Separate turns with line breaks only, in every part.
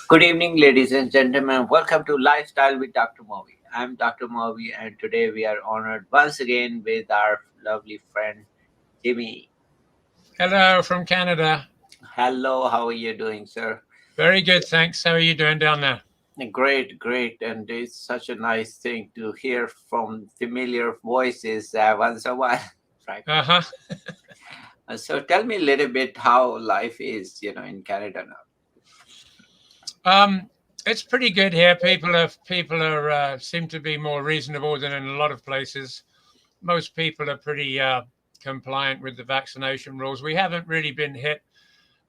Good evening, ladies and gentlemen. Welcome to Lifestyle with Dr. Movi. I'm Dr. Movi, and today we are honored once again with our lovely friend Jimmy.
Hello from Canada.
Hello, how are you doing, sir?
Very good, thanks. How are you doing down there?
Great, great. And it's such a nice thing to hear from familiar voices once a while, right?
Uh-huh.
So tell me a little bit how life is, in Canada now.
It's pretty good here. People are seem to be more reasonable than in a lot of places. Most people are pretty compliant with the vaccination rules. We haven't really been hit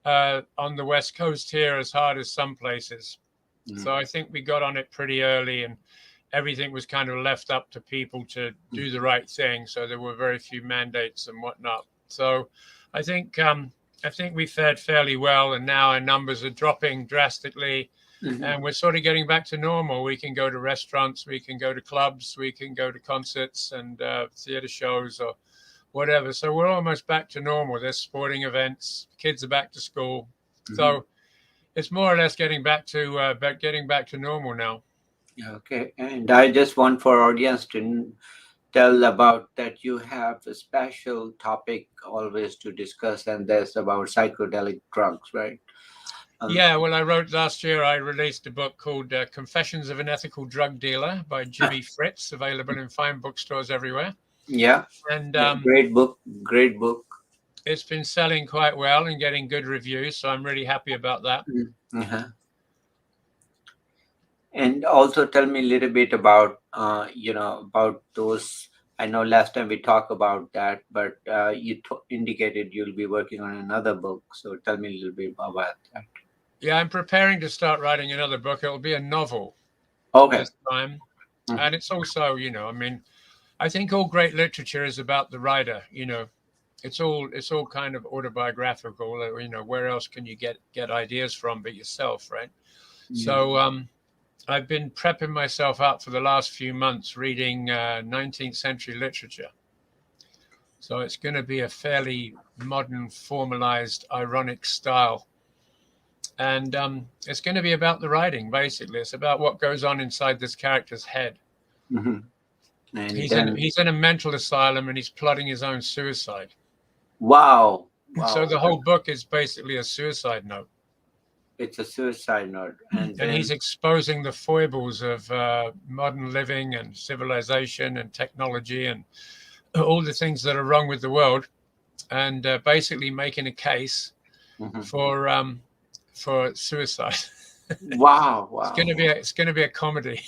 on the West Coast here as hard as some places. So I think we got on it pretty early, and everything was kind of left up to people to do the right thing. So there were very few mandates and whatnot. So I think we fared fairly well, and now our numbers are dropping drastically, and we're sort of getting back to normal. We can go to restaurants, we can go to clubs, we can go to concerts and theater shows or whatever. So we're almost back to normal. There's sporting events, kids are back to school. So it's more or less getting back to normal now.
Okay, and I just want for audience to tell about that you have a special topic always to discuss, and that's about psychedelic drugs, right?
Yeah, well, I released a book called Confessions of an Ethical Drug Dealer by Jimi Fritz, available in fine bookstores everywhere.
Yeah,
and
great book.
It's been selling quite well and getting good reviews, so I'm really happy about that.
And also tell me a little bit about about those. I know last time we talked about that, but you indicated you'll be working on another book, so tell me a little bit about that.
Yeah, I'm preparing to start writing another book. It'll be a novel
this
time. And it's also, I think all great literature is about the writer. It's all kind of autobiographical. Where else can you get ideas from but yourself, right? So I've been prepping myself up for the last few months reading 19th century literature. So it's going to be a fairly modern, formalized, ironic style. And it's going to be about the writing, basically. It's about what goes on inside this character's head. And he's in a mental asylum, and he's plotting his own suicide.
Wow.
So the whole book is basically a suicide note.
It's a suicide note. And
he's exposing the foibles of modern living and civilization and technology and all the things that are wrong with the world, and basically making a case for suicide.
Wow.
It's gonna be a comedy.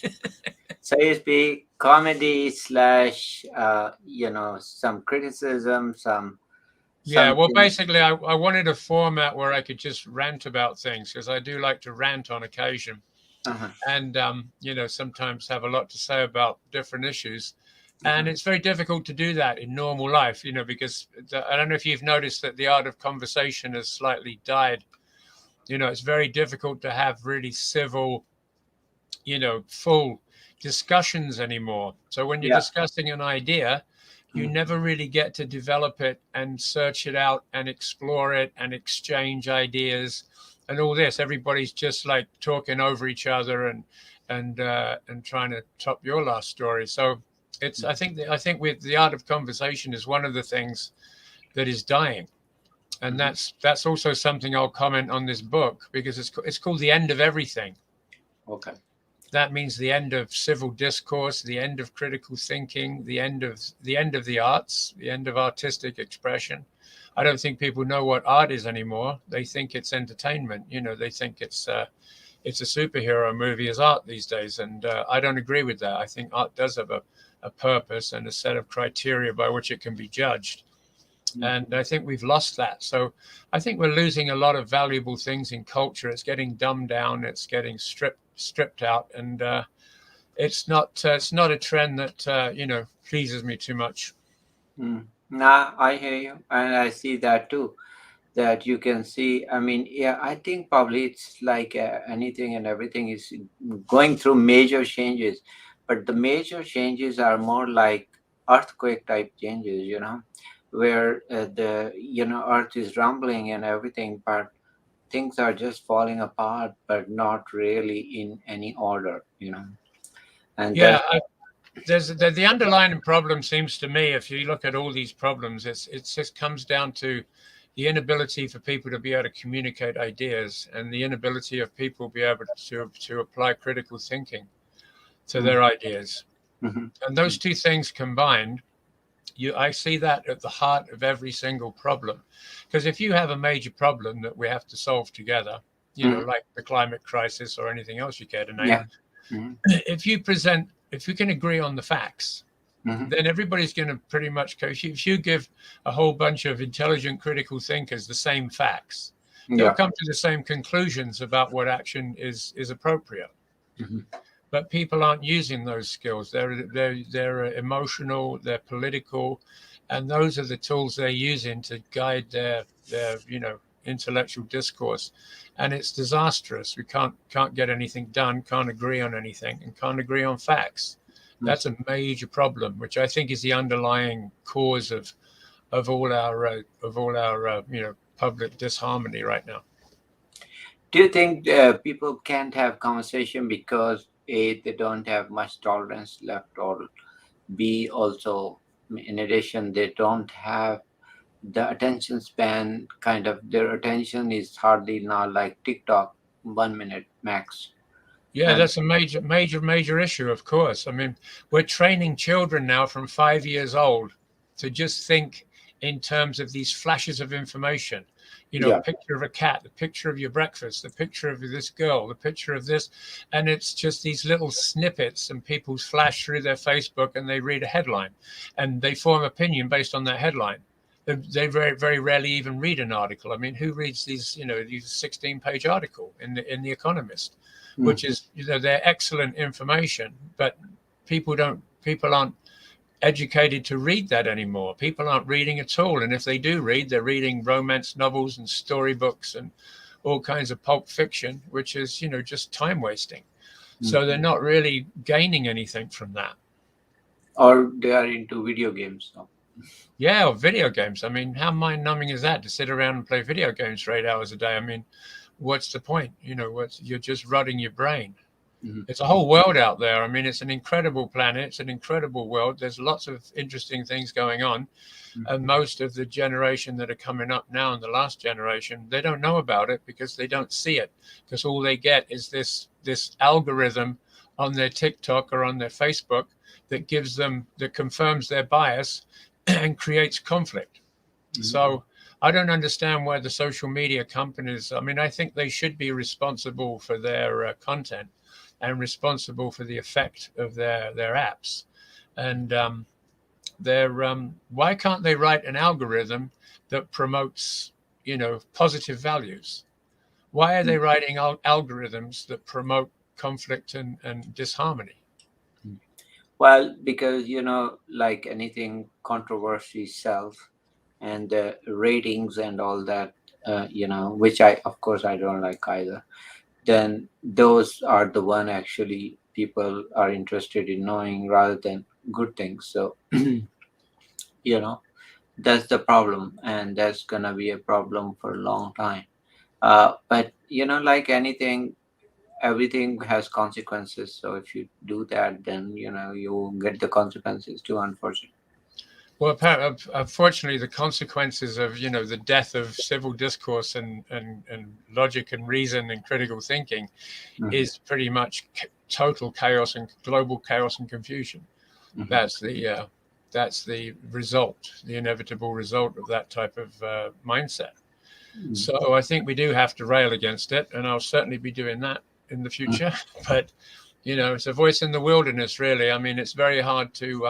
So it's be comedy slash some criticism,
Yeah, well, basically, I wanted a format where I could just rant about things, because I do like to rant on occasion, and sometimes have a lot to say about different issues, and it's very difficult to do that in normal life, because I don't know if you've noticed that the art of conversation has slightly died. It's very difficult to have really civil, full discussions anymore. So when you're discussing an idea, you never really get to develop it and search it out and explore it and exchange ideas and all this. Everybody's just like talking over each other and trying to top your last story. So I think with the art of conversation is one of the things that is dying. And that's also something I'll comment on this book, because it's called The End of Everything.
Okay.
That means the end of civil discourse, the end of critical thinking, the end of the arts, the end of artistic expression. I don't think people know what art is anymore. They think it's entertainment. They think it's a superhero movie is art these days, and I don't agree with that. I think art does have a purpose and a set of criteria by which it can be judged. And I think we've lost that. So I think we're losing a lot of valuable things in culture. It's getting dumbed down. It's getting stripped out, and it's not a trend that pleases me too much.
Nah, I hear you, and I see that too. That you can see. I mean, yeah, I think probably it's like anything and everything is going through major changes, but the major changes are more like earthquake type changes, where the earth is rumbling and everything, but things are just falling apart, but not really in any order. And
Yeah,
that's
there's the underlying problem seems to me, if you look at all these problems, it just comes down to the inability for people to be able to communicate ideas, and the inability of people to be able to apply critical thinking to
mm,
their ideas.
mhm,
And those two things combined, I see that at the heart of every single problem. Because if you have a major problem that we have to solve together,
mhm,
like the climate crisis or anything else you care to name,
yeah. Mhm,
if you can agree on the facts,
mhm,
then everybody's going to pretty much go. If you give a whole bunch of intelligent critical thinkers the same facts, they'll
yeah.
come to the same conclusions about what action is appropriate.
Mhm,
But people aren't using those skills. They're emotional, they're political, and those are the tools they're using to guide their intellectual discourse. And it's disastrous. We can't get anything done, can't agree on anything, and can't agree on facts.
mhm.
That's a major problem, which I think is the underlying cause of all our public disharmony right now.
Do you think people can't have conversation because A, they don't have much tolerance left, or B, also, in addition, they don't have the attention span, kind of their attention is hardly now like TikTok, 1 minute max.
Yeah,
And
that's a major issue, of course. I mean, we're training children now from 5 years old to just think in terms of these flashes of information.
yeah.
Picture of a cat, the picture of your breakfast, the picture of this girl, the picture of this. And it's just these little snippets, and people flash through their Facebook and they read a headline and they form opinion based on that headline. They very, very rarely even read an article. I mean, who reads these 16-page article in the Economist?
Mm,
Which is they're excellent information, but people aren't educated to read that anymore. People aren't reading at all, and if they do read, they're reading romance novels and storybooks and all kinds of pulp fiction, which is just time wasting.
mm.
So they're not really gaining anything from that.
Or they are into video games now.
Yeah, or video games. I mean, how mind numbing is that to sit around and play video games for 8 hours a day? I mean, what's the point? You're just rotting your brain.
Mhm,
It's a whole world out there. I mean, it's an incredible planet. It's an incredible world. There's lots of interesting things going on.
mm,
And most of the generation that are coming up now and the last generation, they don't know about it because they don't see it. Because all they get is this algorithm on their TikTok or on their Facebook that confirms their bias and creates conflict.
mhm.
So I don't understand why the social media companies, I mean, I think they should be responsible for their content and responsible for the effect of their apps. And why can't they write an algorithm that promotes, positive values? Why are they writing algorithms that promote conflict and disharmony?
Well, because like anything, controversy sells, and the ratings and all that, which of course, I don't like either. Then those are the one actually people are interested in knowing rather than good things. So, you know, that's the problem, and that's gonna be a problem for a long time. But like anything, everything has consequences. So if you do that, then you get the consequences too, unfortunately.
Well, unfortunately, the consequences of the death of civil discourse and logic and reason and critical thinking
Mhm,
is pretty much total chaos and global chaos and confusion.
mhm,
That's the result, the inevitable result of that type of mindset.
mhm,
So I think we do have to rail against it, and I'll certainly be doing that in the
mhm.
future. But it's a voice in the wilderness, really. I mean, it's very hard to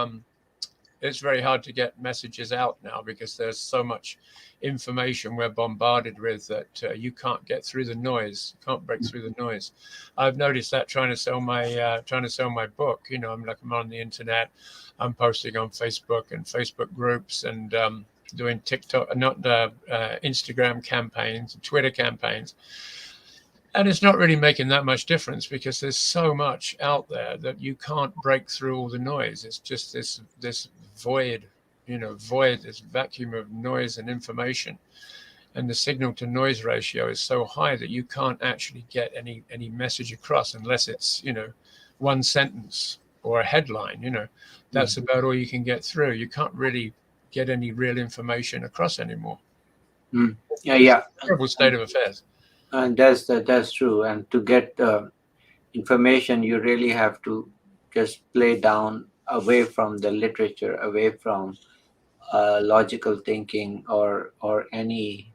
it's very hard to get messages out now because there's so much information we're bombarded with that you can't get through the noise, can't break through the noise. I've noticed that trying to sell my book. I'm on the internet, I'm posting on Facebook and Facebook groups, and doing TikTok, not Instagram campaigns, Twitter campaigns. And it's not really making that much difference because there's so much out there that you can't break through all the noise. It's just this void, this vacuum of noise and information. And the signal to noise ratio is so high that you can't actually get any message across unless it's, one sentence or a headline, that's about all you can get through. You can't really get any real information across anymore.
Yeah.
It's a terrible state of affairs.
And that's true. And to get information, you really have to just play down away from the literature, away from logical thinking or any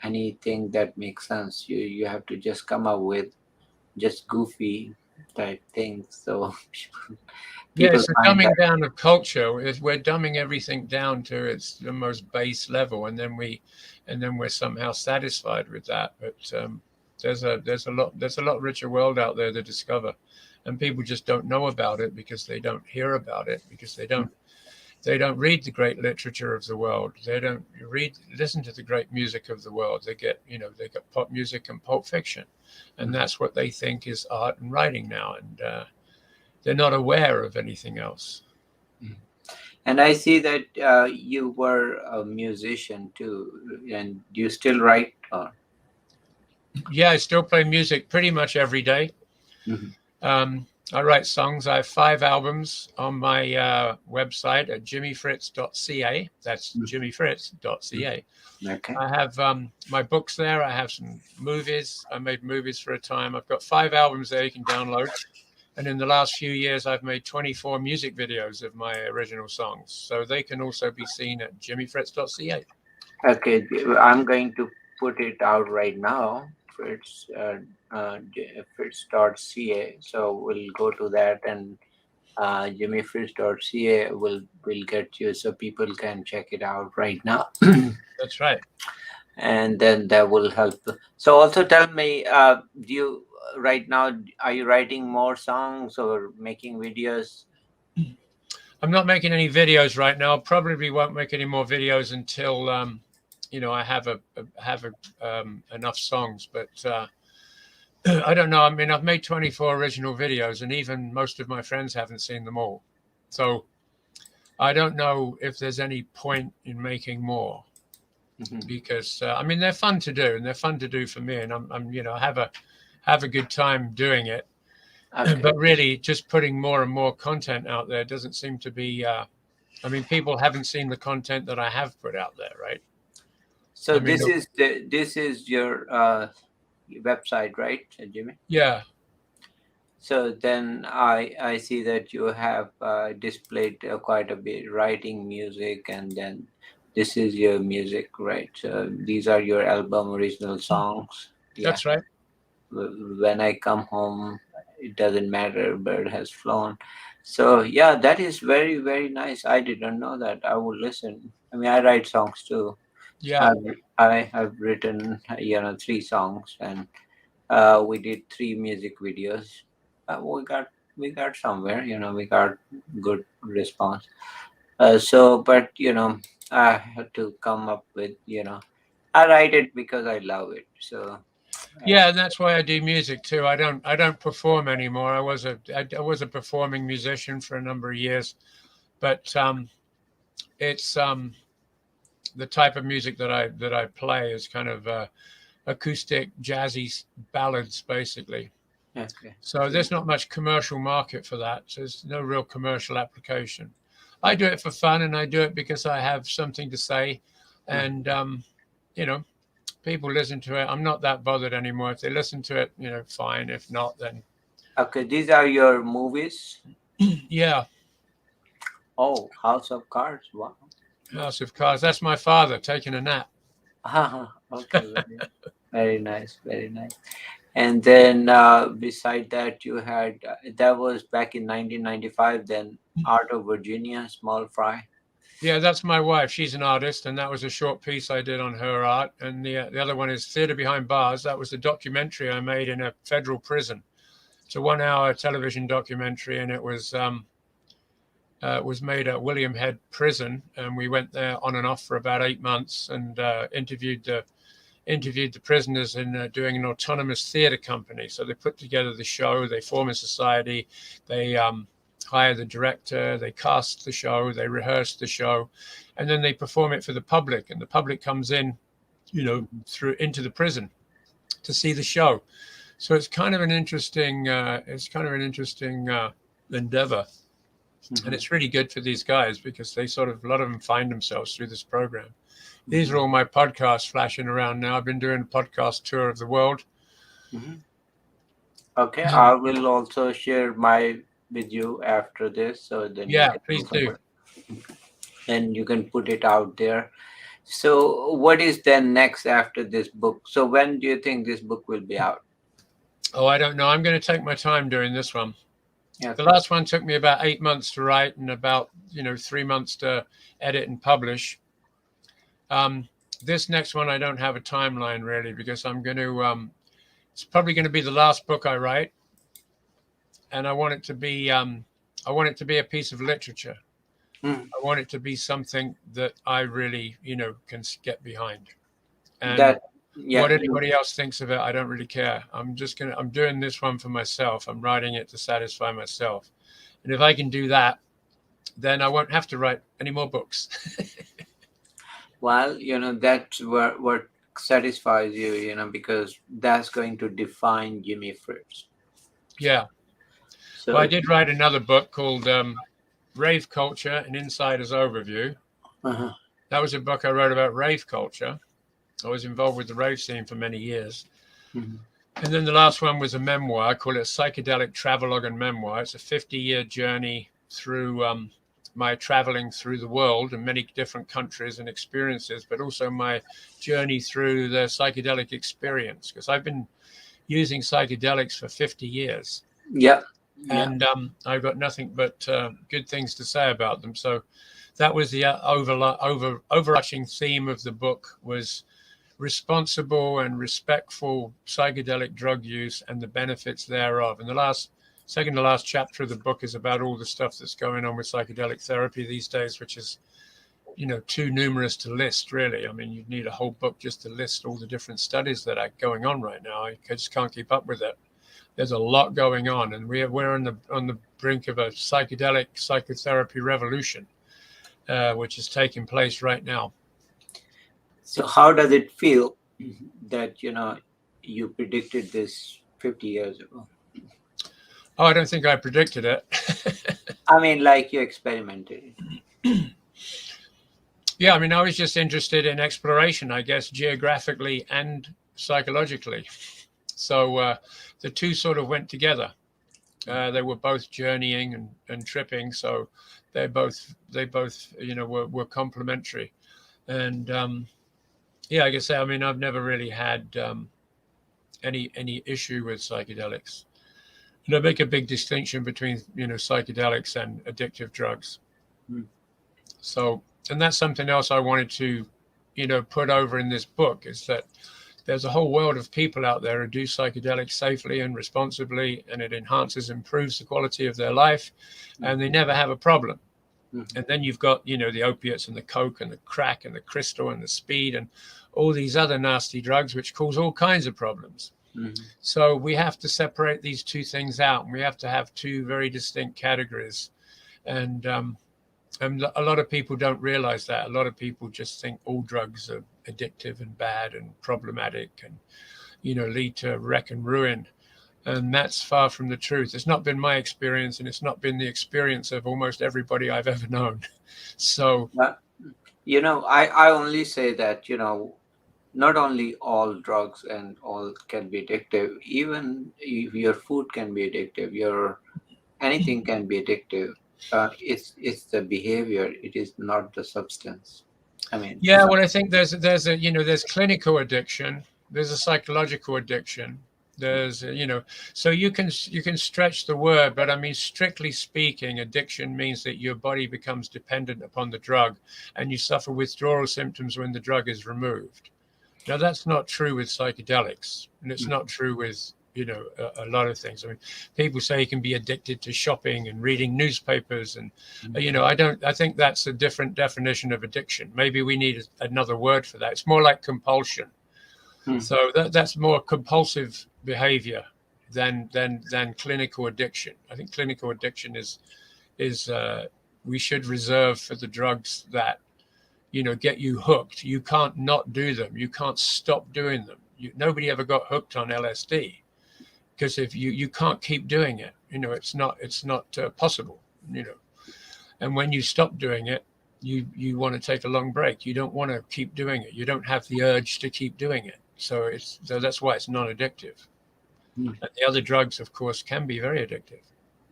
anything that makes sense. You have to just come up with just goofy type things. So
yeah,
people
it's a
find
dumbing
that.
down of culture. We're dumbing everything down to the most base level, and then we're somehow satisfied with that. But there's a lot richer world out there to discover, and people just don't know about it because they don't hear about it, because they don't read the great literature of the world. They don't listen to the great music of the world. They get pop music and pulp fiction, and that's what they think is art and writing now. And they're not aware of anything else.
And I see that you were a musician too, and do you still write?
Yeah, I still play music pretty much every day. I write songs. I have 5 albums on my website at jimifritz.ca. That's jimifritz.ca.
Okay.
I have my books there. I have some movies. I made movies for a time. I've got 5 albums there you can download. And in the last few years, I've made 24 music videos of my original songs. So they can also be seen at jimifritz.ca.
Okay, I'm going to put it out right now. Fritz, Fritz.ca. So we'll go to that, and jimmyfritz.ca will get you, so people can check it out right now.
That's right.
And then that will help. So also tell me, do you right now, are you writing more songs or making videos?
I'm not making any videos right now. Probably won't make any more videos until I have enough songs. But I don't know. I mean, I've made 24 original videos, and even most of my friends haven't seen them all. So I don't know if there's any point in making more, because I mean, they're fun to do, and they're fun to do for me, and I'm I have a good time doing it. Okay. But really, just putting more and more content out there doesn't seem to be. I mean, people haven't seen the content that I have put out there, right?
So this is your website, right, Jimmy?
Yeah.
So then I see that you have displayed quite a bit, writing music, and then this is your music, right? So these are your album original songs.
That's right.
When I come home, it doesn't matter, bird has flown. So yeah, that is very, very nice. I didn't know that. I would listen. I mean, I write songs too.
Yeah.
I have written 3 songs, and we did 3 music videos. We got somewhere, we got good response. But I had to come up with, I write it because I love it. So
yeah, and that's why I do music too. I don't perform anymore. I was a performing musician for a number of years, but it's the type of music that I play is kind of acoustic, jazzy ballads, basically. Okay. So there's not much commercial market for that. So there's no real commercial application. I do it for fun, and I do it because I have something to say, and people listen to it. I'm not that bothered anymore. If they listen to it, fine. If not, then
okay. These are your movies.
Yeah.
Oh, House of Cards. Wow.
House of Cards. That's my father taking a nap.
Okay. Very nice. Very nice. And then beside that, you had that was back in 1995. Then Art of Virginia, Small Fry.
Yeah, that's my wife. She's an artist, and that was a short piece I did on her art. And the other one is Theatre Behind Bars. That was the documentary I made in a federal prison. It's a 1 hour television documentary, and it was made at William Head Prison, and we went there on and off for about 8 months and interviewed the prisoners in doing an autonomous theatre company. So they put together the show, they form a society, they hire the director, they cast the show, they rehearse the show, and then they perform it for the public. And the public comes in, through into the prison to see the show. So it's kind of an interesting, endeavor. Mm-hmm. And it's really good for these guys because a lot of them find themselves through this program. Mm-hmm. These are all my podcasts flashing around now. I've been doing a podcast tour of the world.
Mm-hmm. Okay, I will also share with you after this, so then
please do.
And you can put it out there. So what is then next after this book? So when do you think this book will be out?
Oh, I don't know. I'm going to take my time doing this one. Yeah, the last one took me about 8 months to write and about 3 months to edit and publish. This next one I don't have a timeline really, because I'm going to it's probably going to be the last book I write, and I want it to be a piece of literature. I want it to be something that I really can get behind. And what anybody else thinks of it, I don't really care. I'm doing this one for myself. I'm writing it to satisfy myself. And if I can do that, then I won't have to write any more books.
Well, that's what satisfies you, because that's going to define Jimi Fritz.
Yeah. So I did write another book called Rave Culture, an Insider's Overview. Uh-huh. That was a book I wrote about rave culture. I was involved with the rave scene for many years. Mm-hmm. And then the last one was a memoir. I call it Psychedelic, Travelogue and Memoir. It's a 50-year journey through my traveling through the world and many different countries and experiences, but also my journey through the psychedelic experience, because I've been using psychedelics for 50 years.
Yeah.
And I've got nothing but good things to say about them. So that was the overarching theme of the book, was responsible and respectful psychedelic drug use and the benefits thereof. And the second to last chapter of the book is about all the stuff that's going on with psychedelic therapy these days, which is, too numerous to list, really. I mean, you'd need a whole book just to list all the different studies that are going on right now. I just can't keep up with it. There's a lot going on, and we're on the brink of a psychedelic psychotherapy revolution, which is taking place right now.
So how does it feel that, you predicted this 50 years ago?
Oh, I don't think I predicted it.
I mean, like you experimented.
Yeah, I mean, I was just interested in exploration, I guess, geographically and psychologically. So the two sort of went together. They were both journeying and tripping, so they both were complementary. And like I say, I mean, I've never really had any issue with psychedelics. And I make a big distinction between psychedelics and addictive drugs. So, and that's something else I wanted to put over in this book, is that there's a whole world of people out there who do psychedelics safely and responsibly, and it improves the quality of their life, and they never have a problem. Mm-hmm. And then you've got, the opiates and the coke and the crack and the crystal and the speed and all these other nasty drugs, which cause all kinds of problems. Mm-hmm. So we have to separate these two things out, and we have to have two very distinct categories. And a lot of people don't realize that. A lot of people just think all drugs are addictive and bad and problematic and, lead to wreck and ruin. And that's far from the truth. It's not been my experience, and it's not been the experience of almost everybody I've ever known. So,
I only say that, not only all drugs and all can be addictive, even if your food can be addictive, anything can be addictive. It's the behavior. It is not the substance. I mean,
well, I think there's clinical addiction. There's a psychological addiction. There's, so you can stretch the word, but I mean, strictly speaking, addiction means that your body becomes dependent upon the drug and you suffer withdrawal symptoms when the drug is removed. Now, that's not true with psychedelics, and it's not true with, a lot of things. I mean, people say you can be addicted to shopping and reading newspapers, and, I think that's a different definition of addiction. Maybe we need another word for that. It's more like compulsion. So that's more compulsive behavior than clinical addiction. I think clinical addiction is we should reserve for the drugs that get you hooked. You can't not do them. You can't stop doing them. Nobody ever got hooked on LSD because if you can't keep doing it, it's not possible. And when you stop doing it, you want to take a long break. You don't want to keep doing it. You don't have the urge to keep doing it. So that's why it's non-addictive. And the other drugs, of course, can be very addictive.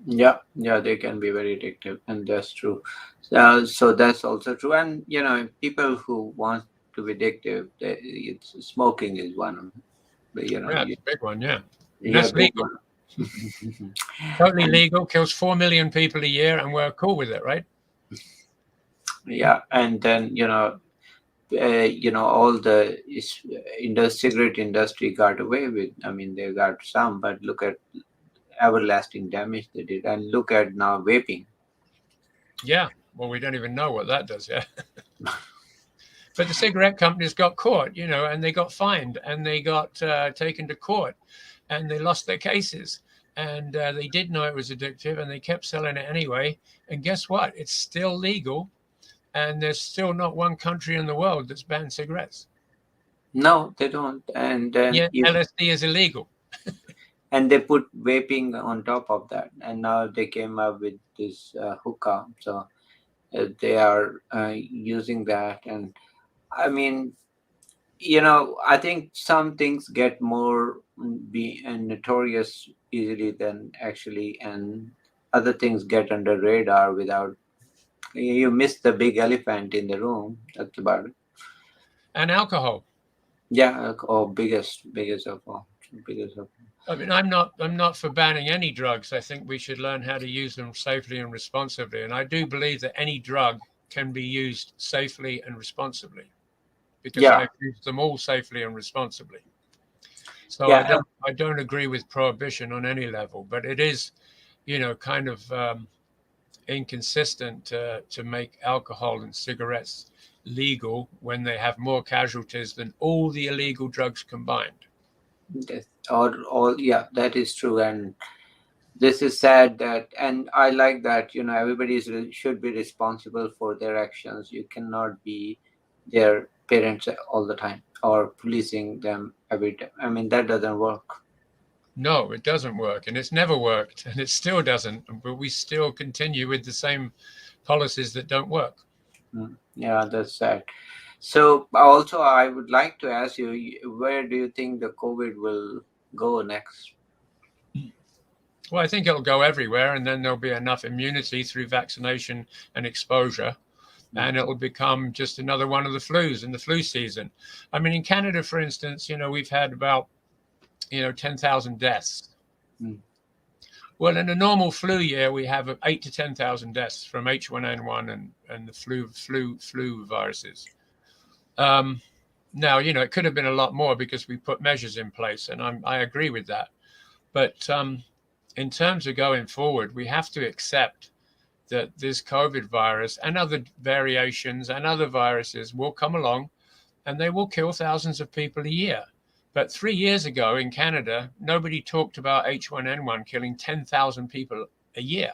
Yeah, they can be very addictive, and that's true. So that's also true. And people who want to be addictive, smoking is one of them.
Yeah, it's a big one. Yeah,
Yeah,
that's legal. Totally legal. Kills 4 million people a year, and we're cool with it, right?
Yeah, and then all the cigarette industry got away with. I mean, they got some, but look at everlasting damage they did, and look at now vaping.
Yeah, well, we don't even know what that does. Yeah. But the cigarette companies got caught, and they got fined, and they got taken to court, and they lost their cases, and they did know it was addictive, and they kept selling it anyway. And guess what? It's still legal. And there's still not one country in the world that's banned cigarettes.
No, they don't. And then
LSD is illegal.
And they put vaping on top of that. And now they came up with this hookah. So they are using that. And I mean, I think some things get more notorious easily than actually, and other things get under radar without. You miss the big elephant in the room. That's about it.
And alcohol.
Yeah, biggest of all.
I mean, I'm not for banning any drugs. I think we should learn how to use them safely and responsibly. And I do believe that any drug can be used safely and responsibly, because I've used them all safely and responsibly. So I don't agree with prohibition on any level, but it is, kind of inconsistent to make alcohol and cigarettes legal when they have more casualties than all the illegal drugs combined.
That is true. And this is sad and I like that, everybody should be responsible for their actions. You cannot be their parents all the time or policing them every time. I mean, that doesn't work.
No, it doesn't work, and it's never worked, and it still doesn't. But we still continue with the same policies that don't work.
Yeah, that's sad. So also, I would like to ask you, where do you think the COVID will go next?
Well, I think it'll go everywhere, and then there'll be enough immunity through vaccination and exposure, and it'll become just another one of the flus in the flu season. I mean, in Canada, for instance, we've had about 10,000 deaths. Well, in a normal flu year, we have 8 to 10,000 deaths from H1N1 and the flu viruses. Now, it could have been a lot more because we put measures in place, and I agree with that. But in terms of going forward, we have to accept that this COVID virus and other variations and other viruses will come along, and they will kill thousands of people a year. But 3 years ago in Canada, nobody talked about H1N1 killing 10,000 people a year.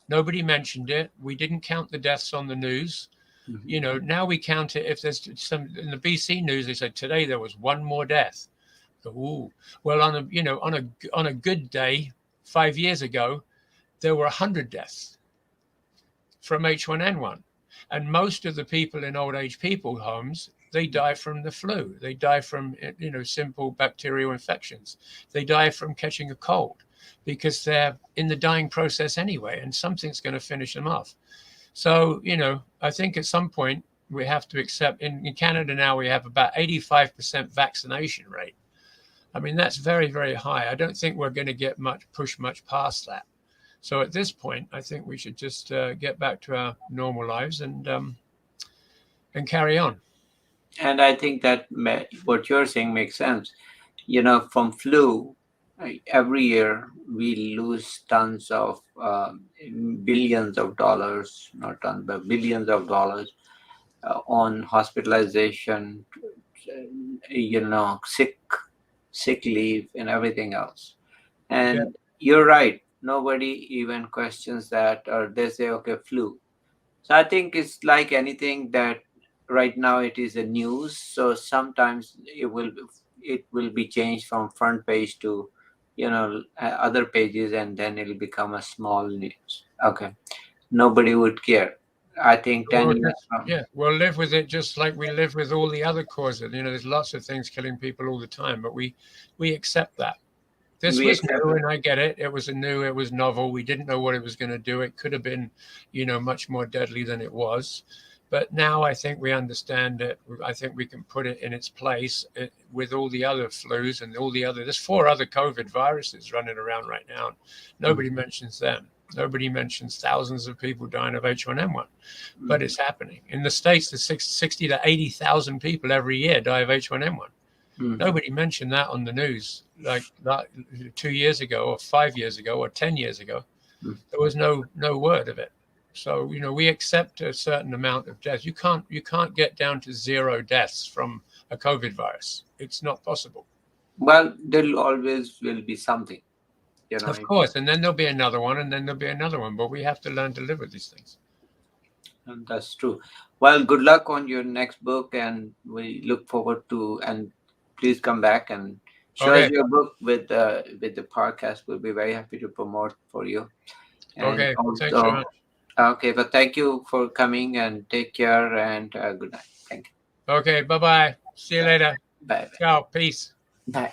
Nobody mentioned it. We didn't count the deaths on the news. Now we count it. If there's some in the BC news, they said today there was one more death. Ooh. Well, on a good day, 5 years ago, there were 100 deaths from H1N1, and most of the people in old age people homes, they die from the flu. They die from, simple bacterial infections. They die from catching a cold because they're in the dying process anyway, and something's going to finish them off. So, I think at some point we have to accept, in Canada now we have about 85% vaccination rate. I mean, that's very, very high. I don't think we're going to get push much past that. So at this point, I think we should just get back to our normal lives and carry on.
And I think that what you're saying makes sense. From flu, every year we lose tons of billions of dollars, not tons, but billions of dollars on hospitalization, sick leave, and everything else.
Yeah.
And you're right. Nobody even questions that, or they say, okay, flu. So I think it's like anything that right now it is a news. So sometimes it will be changed from front page to other pages, and then it'll become a small news. Okay, nobody would care. I think 10
We'll
years
just,
from.
yeah, we'll live with it just like we live with all the other causes. There's lots of things killing people all the time, but we accept that. This
We
was
accept
new,
it.
and I get it. It was it was novel. We didn't know what it was going to do. It could have been, much more deadly than it was. But now I think we understand it. I think we can put it in its place with all the other flus and all the other. There's 4 other COVID viruses running around right now. Nobody mentions them. Nobody mentions thousands of people dying of H1N1, but it's happening. In the States, there's 60 to 80,000 people every year die of H1N1. Nobody mentioned that on the news like that 2 years ago or 5 years ago or 10 years ago. There was no word of it. So, we accept a certain amount of deaths. You can't get down to 0 deaths from a COVID virus. It's not possible.
Well, there always will be something,
Of course. And then there'll be another one, and then there'll be another one. But we have to learn to live with these things.
And that's true. Well, good luck on your next book, and we look forward to. And please come back and show us
Okay.
your book with the podcast. We'll be very happy to promote for you. And
Okay. Thanks very
also,
much.
okay, but thank you for coming, and take care, and good night. Thank you.
Okay. Bye-bye. See you later.
Bye.
Ciao. Peace.
Bye.